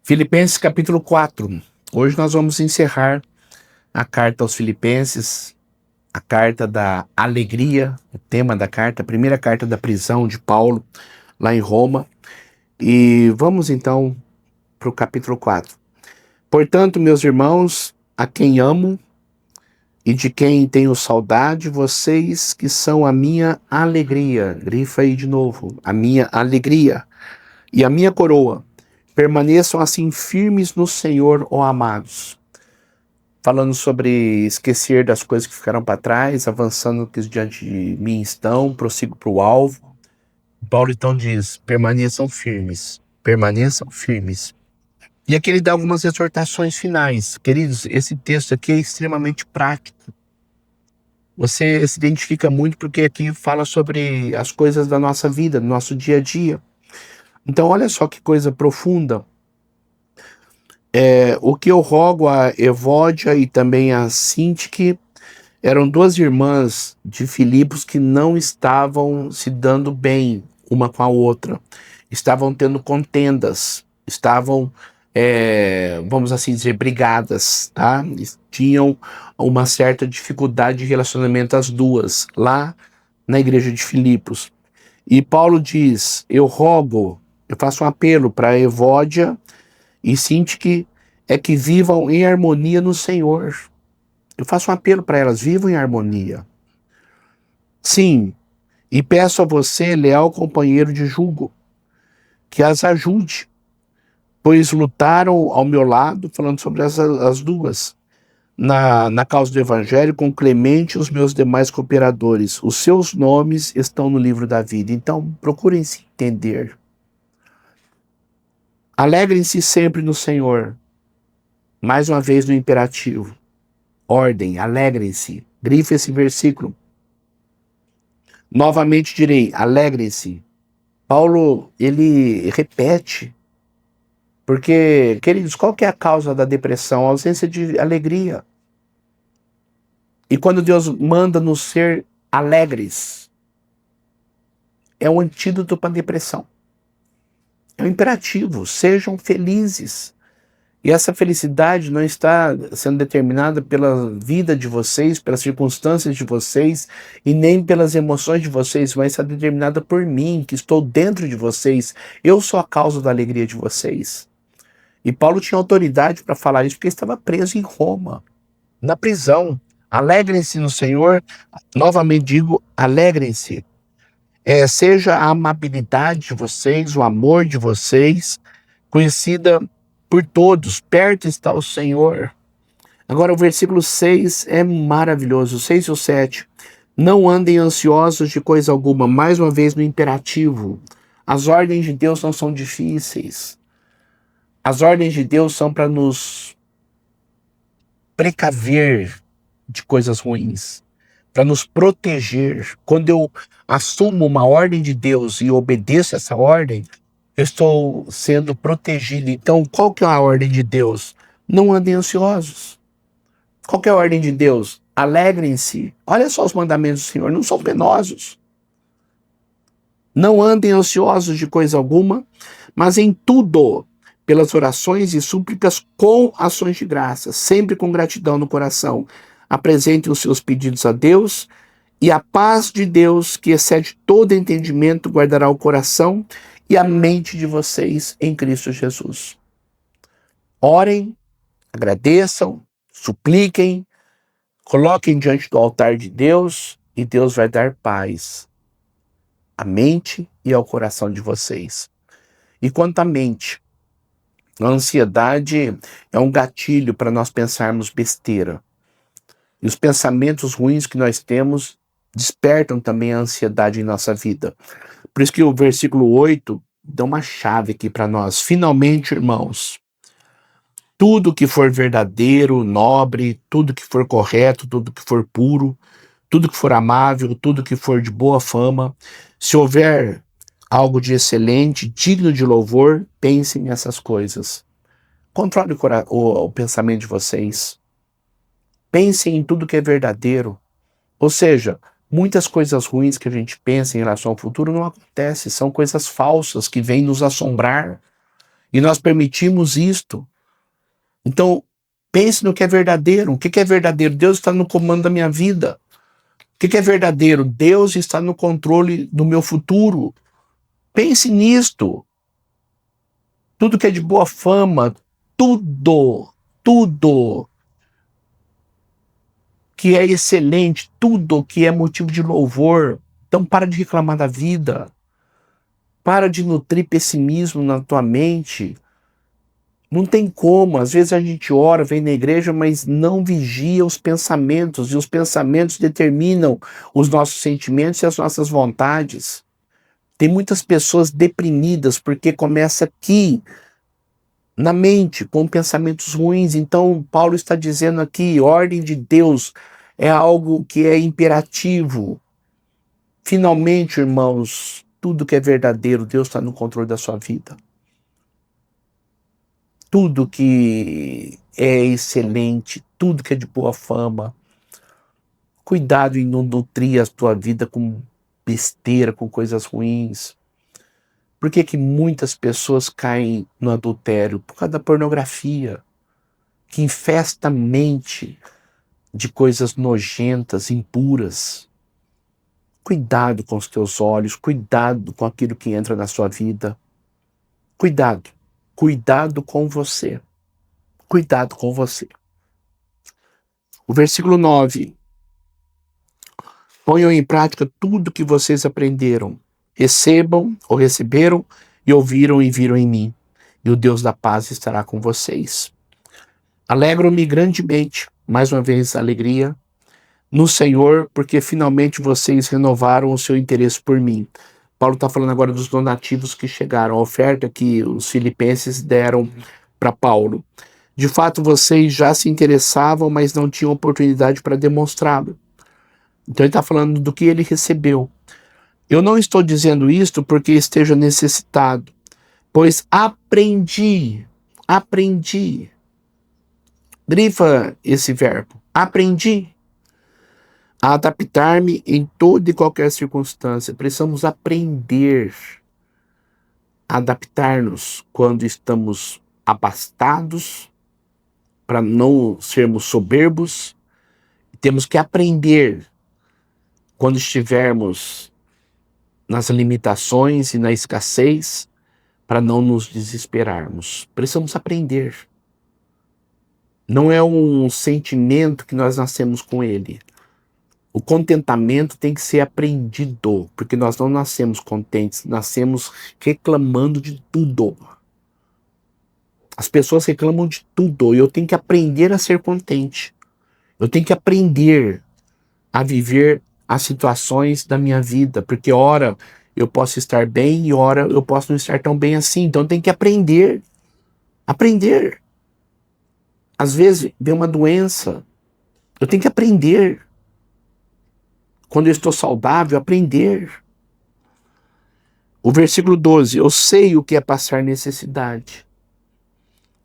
Filipenses capítulo 4. Hoje nós vamos encerrar a carta aos Filipenses, a carta da alegria, o tema da carta, a primeira carta da prisão de Paulo, lá em Roma. E vamos então para o capítulo 4. Portanto, meus irmãos, a quem amo e de quem tenho saudade, vocês que são a minha alegria, grifa aí de novo, a minha alegria e a minha coroa, permaneçam assim firmes no Senhor, ó amados. Falando sobre esquecer das coisas que ficaram para trás, avançando que diante de mim estão, prossigo para o alvo. Paulo então diz, permaneçam firmes, permaneçam firmes. E aqui ele dá algumas exortações finais. Queridos, esse texto aqui é extremamente prático. Você se identifica muito porque aqui fala sobre as coisas da nossa vida, do nosso dia a dia. Então olha só que coisa profunda. O que eu rogo a Evódia e também a Sintique eram duas irmãs de Filipos que não estavam se dando bem uma com a outra. Estavam tendo contendas, estavam, vamos assim dizer, brigadas, tá? Tinham uma certa dificuldade de relacionamento as duas, lá na igreja de Filipos. E Paulo diz, eu faço um apelo para Evódia e Sintique que vivam em harmonia no Senhor. Eu faço um apelo para elas, vivam em harmonia. Sim, e peço a você, leal companheiro de jugo, que as ajude, pois lutaram ao meu lado, falando sobre as duas, na causa do Evangelho, com Clemente e os meus demais cooperadores. Os seus nomes estão no livro da vida, então procurem se entender. Alegrem-se sempre no Senhor. Mais uma vez no imperativo. Ordem, alegrem-se. Grife esse versículo. Novamente direi, alegrem-se. Paulo, ele repete. Porque, queridos, qual que é a causa da depressão? A ausência de alegria. E quando Deus manda nos ser alegres, é um antídoto para a depressão. É um imperativo, sejam felizes. E essa felicidade não está sendo determinada pela vida de vocês, pelas circunstâncias de vocês, e nem pelas emoções de vocês, mas está determinada por mim, que estou dentro de vocês. Eu sou a causa da alegria de vocês. E Paulo tinha autoridade para falar isso porque estava preso em Roma, na prisão. Alegrem-se no Senhor. Novamente digo, alegrem-se. Seja a amabilidade de vocês, o amor de vocês, conhecida por todos, perto está o Senhor. Agora o versículo 6 é maravilhoso, o 6 e o 7. Não andem ansiosos de coisa alguma, mais uma vez no imperativo. As ordens de Deus não são difíceis. As ordens de Deus são para nos precaver de coisas ruins, para nos proteger. Quando eu assumo uma ordem de Deus e obedeço essa ordem, eu estou sendo protegido. Então, qual que é a ordem de Deus? Não andem ansiosos. Qual que é a ordem de Deus? Alegrem-se. Olha só os mandamentos do Senhor, não são penosos. Não andem ansiosos de coisa alguma, mas em tudo, pelas orações e súplicas com ações de graça, sempre com gratidão no coração. Apresentem os seus pedidos a Deus, e a paz de Deus, que excede todo entendimento, guardará o coração e a mente de vocês em Cristo Jesus. Orem, agradeçam, supliquem, coloquem diante do altar de Deus e Deus vai dar paz à mente e ao coração de vocês. E quanto à mente, a ansiedade é um gatilho para nós pensarmos besteira. E os pensamentos ruins que nós temos despertam também a ansiedade em nossa vida. Por isso que o versículo 8 dá uma chave aqui para nós. Finalmente, irmãos, tudo que for verdadeiro, nobre, tudo que for correto, tudo que for puro, tudo que for amável, tudo que for de boa fama, se houver algo de excelente, digno de louvor, pensem nessas coisas. Controle o pensamento de vocês. Pensem em tudo que é verdadeiro. Ou seja, muitas coisas ruins que a gente pensa em relação ao futuro não acontecem, são coisas falsas que vêm nos assombrar. E nós permitimos isto. Então, pense no que é verdadeiro. O que é verdadeiro? Deus está no comando da minha vida. O que é verdadeiro? Deus está no controle do meu futuro. Pense nisto. Tudo que é de boa fama, tudo que é excelente, tudo que é motivo de louvor. Então para de reclamar da vida. Para de nutrir pessimismo na tua mente. Não tem como, às vezes a gente ora, vem na igreja, mas não vigia os pensamentos, e os pensamentos determinam os nossos sentimentos e as nossas vontades. Tem muitas pessoas deprimidas porque começa aqui, na mente, com pensamentos ruins. Então, Paulo está dizendo aqui, ordem de Deus é algo que é imperativo. Finalmente, irmãos, tudo que é verdadeiro, Deus está no controle da sua vida. Tudo que é excelente, tudo que é de boa fama. Cuidado em não nutrir a tua vida com besteira, com coisas ruins. Por que muitas pessoas caem no adultério? Por causa da pornografia, que infesta a mente de coisas nojentas, impuras. Cuidado com os teus olhos, cuidado com aquilo que entra na sua vida. Cuidado. Cuidado com você. Cuidado com você. O versículo 9. Ponham em prática tudo que vocês aprenderam. Recebam ou receberam e ouviram e viram em mim. E o Deus da paz estará com vocês. Alegro-me grandemente, mais uma vez alegria, no Senhor, porque finalmente vocês renovaram o seu interesse por mim. Paulo está falando agora dos donativos que chegaram, a oferta que os filipenses deram para Paulo. De fato, vocês já se interessavam, mas não tinham oportunidade para demonstrá-lo. Então ele está falando do que ele recebeu. Eu não estou dizendo isto porque esteja necessitado, pois aprendi. Grifa esse verbo. Aprendi a adaptar-me em toda e qualquer circunstância. Precisamos aprender a adaptar-nos quando estamos abastados, para não sermos soberbos. Temos que aprender quando estivermos nas limitações e na escassez, para não nos desesperarmos. Precisamos aprender. Não é um sentimento que nós nascemos com ele. O contentamento tem que ser aprendido, porque nós não nascemos contentes, nascemos reclamando de tudo. As pessoas reclamam de tudo e eu tenho que aprender a ser contente. Eu tenho que aprender a viver as situações da minha vida, porque ora eu posso estar bem e ora eu posso não estar tão bem assim. Então eu tenho que aprender. Aprender. Às vezes vem uma doença. Eu tenho que aprender. Quando eu estou saudável, aprender. O versículo 12. Eu sei o que é passar necessidade.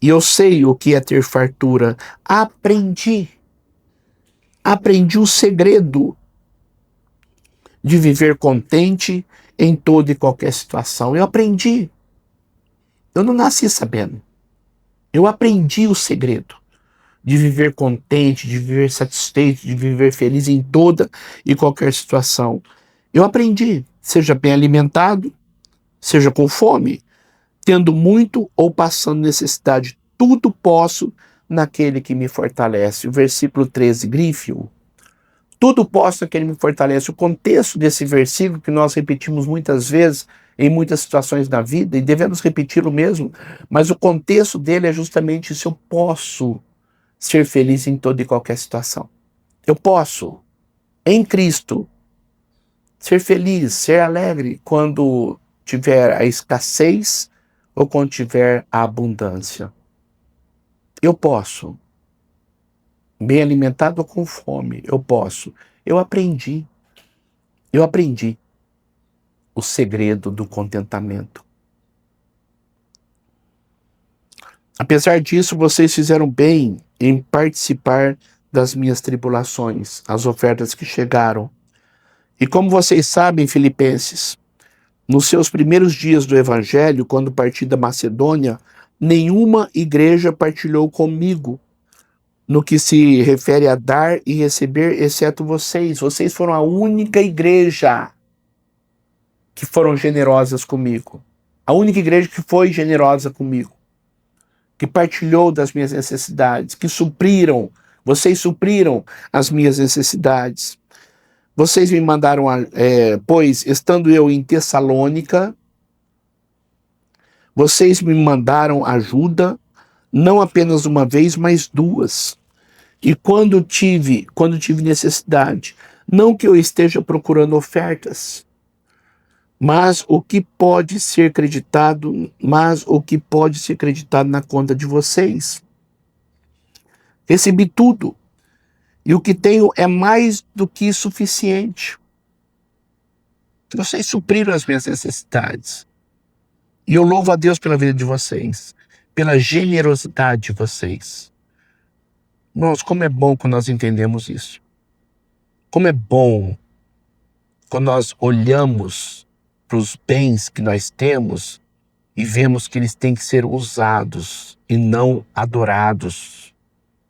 E eu sei o que é ter fartura. Aprendi. Aprendi o segredo de viver contente em toda e qualquer situação. Eu aprendi. Eu não nasci sabendo. Eu aprendi o segredo de viver contente, de viver satisfeito, de viver feliz em toda e qualquer situação. Eu aprendi. Seja bem alimentado, seja com fome, tendo muito ou passando necessidade. Tudo posso naquele que me fortalece. O versículo 13, grife-o. Tudo posso naquele que me fortalece. O contexto desse versículo, que nós repetimos muitas vezes, em muitas situações da vida, e devemos repeti-lo mesmo, mas o contexto dele é justamente se eu posso ser feliz em toda e qualquer situação. Eu posso, em Cristo, ser feliz, ser alegre quando tiver a escassez ou quando tiver a abundância. Eu posso. Bem alimentado ou com fome, eu posso. Eu aprendi o segredo do contentamento. Apesar disso, vocês fizeram bem em participar das minhas tribulações, as ofertas que chegaram. E como vocês sabem, filipenses, Nos seus primeiros dias do Evangelho, quando parti da Macedônia, nenhuma igreja partilhou comigo no que se refere a dar e receber, exceto vocês. Vocês foram a única igreja que foram generosas comigo. A única igreja que foi generosa comigo, que partilhou das minhas necessidades, que supriram, vocês supriram as minhas necessidades. Vocês me mandaram, pois, estando eu em Tessalônica, vocês me mandaram ajuda, não apenas uma vez, mas duas. E quando tive necessidade, não que eu esteja procurando ofertas, mas o que pode ser acreditado na conta de vocês. Recebi tudo, e o que tenho é mais do que suficiente. Vocês supriram as minhas necessidades. E eu louvo a Deus pela vida de vocês, pela generosidade de vocês. Irmãos, como é bom quando nós entendemos isso. Como é bom quando nós olhamos para os bens que nós temos e vemos que eles têm que ser usados e não adorados,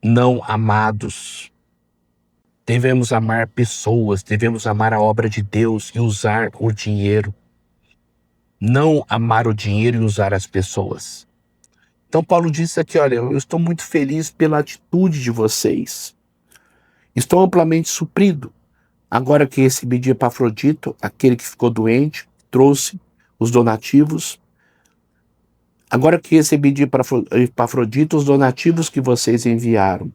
não amados. Devemos amar pessoas, devemos amar a obra de Deus e usar o dinheiro. Não amar o dinheiro e usar as pessoas. Então Paulo disse aqui, olha, eu estou muito feliz pela atitude de vocês. Estou amplamente suprido. Agora que recebi de Epafrodito, aquele que ficou doente, trouxe os donativos. Agora que recebi de Epafrodito os donativos que vocês enviaram,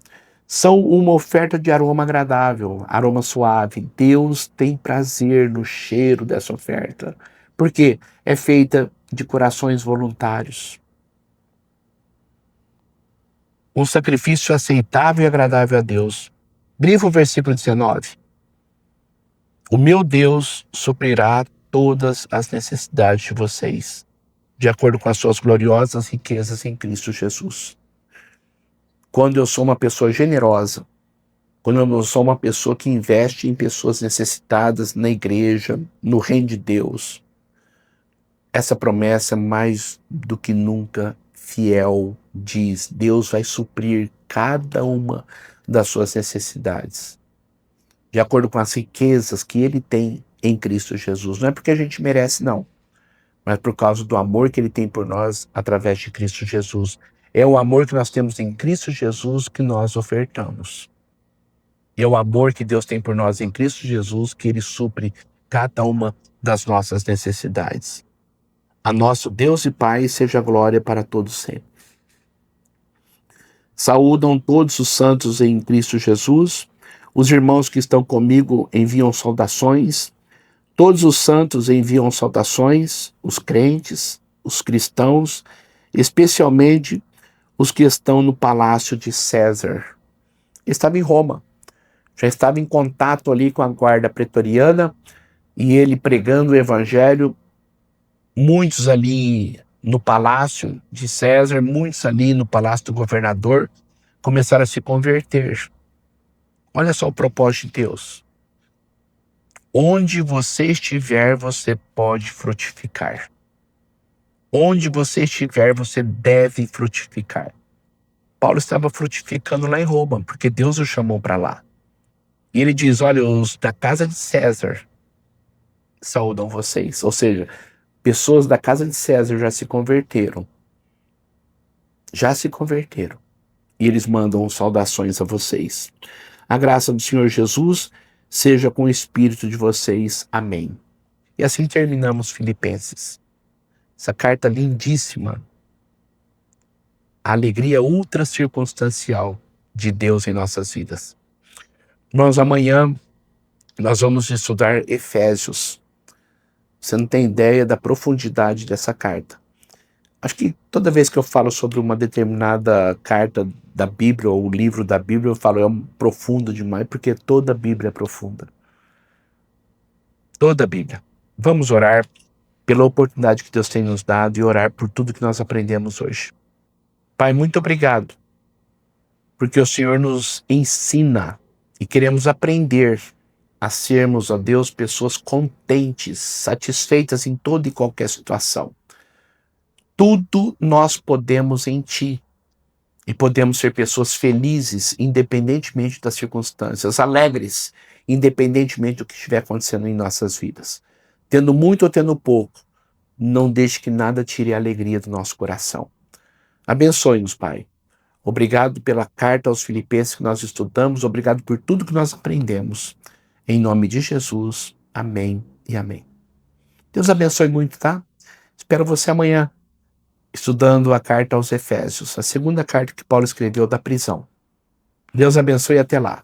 são uma oferta de aroma agradável, aroma suave. Deus tem prazer no cheiro dessa oferta, porque é feita de corações voluntários. Um sacrifício aceitável e agradável a Deus. Brifa o versículo 19. O meu Deus suprirá todas as necessidades de vocês, de acordo com as suas gloriosas riquezas em Cristo Jesus. Quando eu sou uma pessoa generosa, quando eu sou uma pessoa que investe em pessoas necessitadas na igreja, no reino de Deus, essa promessa mais do que nunca fiel diz: Deus vai suprir cada uma das suas necessidades, de acordo com as riquezas que Ele tem em Cristo Jesus. Não é porque a gente merece, não, mas por causa do amor que Ele tem por nós através de Cristo Jesus. É o amor que nós temos em Cristo Jesus que nós ofertamos. É o amor que Deus tem por nós em Cristo Jesus que Ele supre cada uma das nossas necessidades. A nosso Deus e Pai seja a glória para todos sempre. Saúdam todos os santos em Cristo Jesus. Os irmãos que estão comigo enviam saudações. Todos os santos enviam saudações, os crentes, os cristãos, especialmente os que estão no palácio de César. Estava em Roma, já estava em contato ali com a guarda pretoriana e ele pregando o evangelho, muitos ali no palácio de César, muitos ali no palácio do governador começaram a se converter. Olha só o propósito de Deus. Onde você estiver, você pode frutificar. Onde você estiver, você deve frutificar. Paulo estava frutificando lá em Roma, porque Deus o chamou para lá. E ele diz, olha, os da casa de César saúdam vocês. Ou seja, pessoas da casa de César já se converteram. Já se converteram. E eles mandam saudações a vocês. A graça do Senhor Jesus seja com o espírito de vocês. Amém. E assim terminamos Filipenses. Essa carta lindíssima. A alegria ultra circunstancial de Deus em nossas vidas. Irmãos, amanhã nós vamos estudar Efésios. Você não tem ideia da profundidade dessa carta. Acho que toda vez que eu falo sobre uma determinada carta da Bíblia ou livro da Bíblia, eu falo, é profundo demais, porque toda a Bíblia é profunda. Toda a Bíblia. Vamos orar pela oportunidade que Deus tem nos dado e orar por tudo que nós aprendemos hoje. Pai, muito obrigado, porque o Senhor nos ensina e queremos aprender a sermos, ó Deus, pessoas contentes, satisfeitas em toda e qualquer situação. Tudo nós podemos em Ti. E podemos ser pessoas felizes, independentemente das circunstâncias, alegres, independentemente do que estiver acontecendo em nossas vidas. Tendo muito ou tendo pouco, não deixe que nada tire a alegria do nosso coração. Abençoe-nos, Pai. Obrigado pela carta aos Filipenses que nós estudamos, obrigado por tudo que nós aprendemos. Em nome de Jesus, amém e amém. Deus abençoe muito, tá? Espero você amanhã, estudando a carta aos Efésios, a segunda carta que Paulo escreveu da prisão. Deus abençoe e até lá.